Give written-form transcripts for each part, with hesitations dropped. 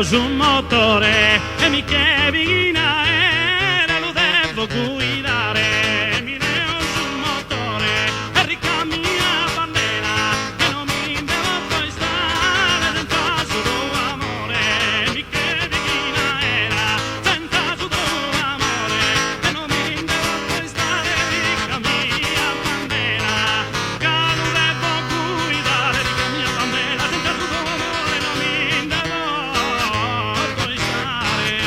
devo su un motore e mi chiedi era lo devo guidare, mi devo su un motore e ricambia bandera e non mi devo poi stare senza su tuo amore, mi chiedi era senza su tuo amore e non mi devo poi stare, ricambia bandera che lo devo guidare, ricambia bandera senza su tuo amore non mi devo poi stare.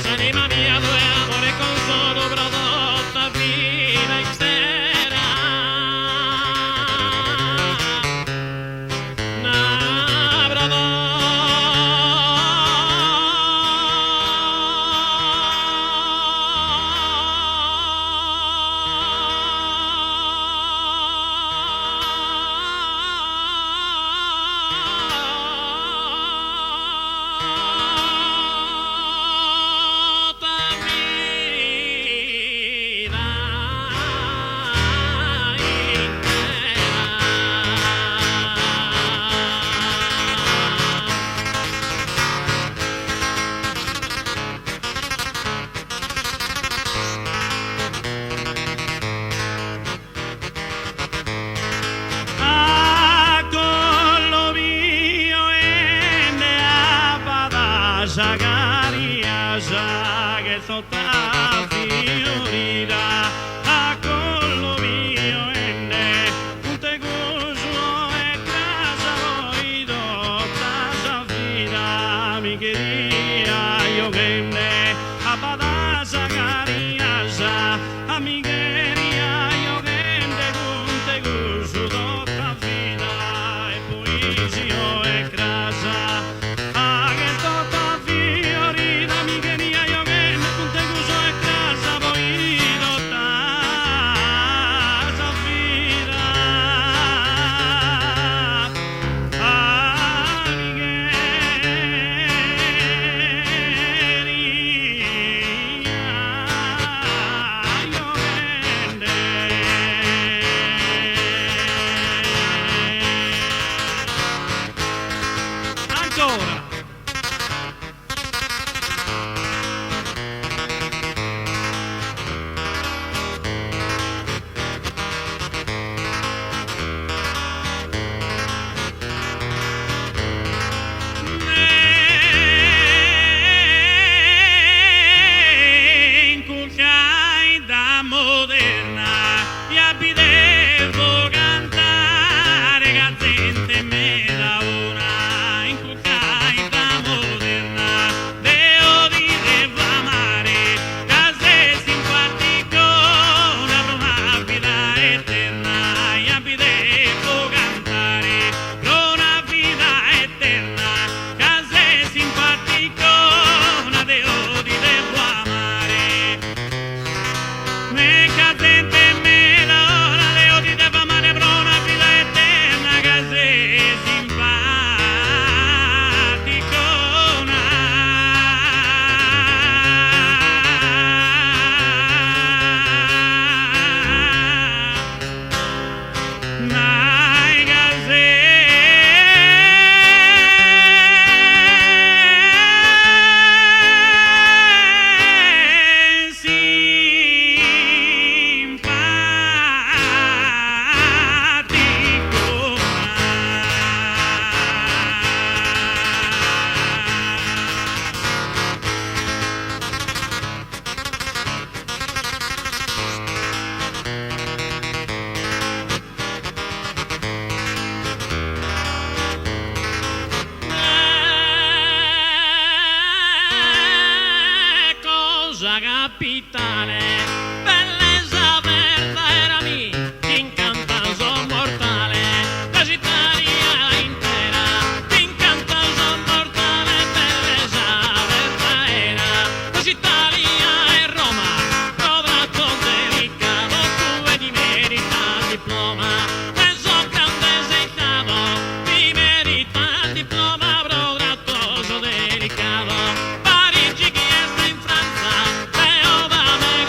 s'anima mia dove amore con solo prodotta fina extera. Na prodotta Zagaria che sotto fiorita a collo mio ende un teguso e casa voi tutta vita mi queria io vende a bada Zagaria a mi queria io vende un teguso tutta vita e poesio e casa ancora. Inculcai da moderna e abbidevo cantare gazzette me da una inculcai da moderna deo di reclamare case simpatico una vita eterna e abbidevo cantare una vita eterna case simpatico una deo di reclamare me casente me la deo di reclamare una vita eterna case cosa capitale, bellezza vera mi incanta son mortale, la città intera ti incanta son mortale, bellezza vera la città è Roma, trovato delicato, tu e di merita il diploma, penso grande sei stato, ti merita il diploma, progratoso delicato. Parigi, chi è in Francia, Leo, dame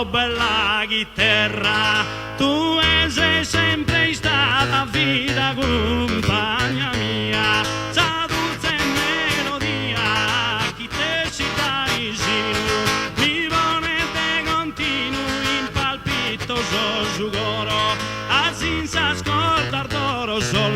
oh bella chitarra, tu sei sempre stata vita compagna mia, sa dulce melodia, chi te si dai vicino, mi ponete continuo in palpito so giugoro, a senza ascoltar d'oro solo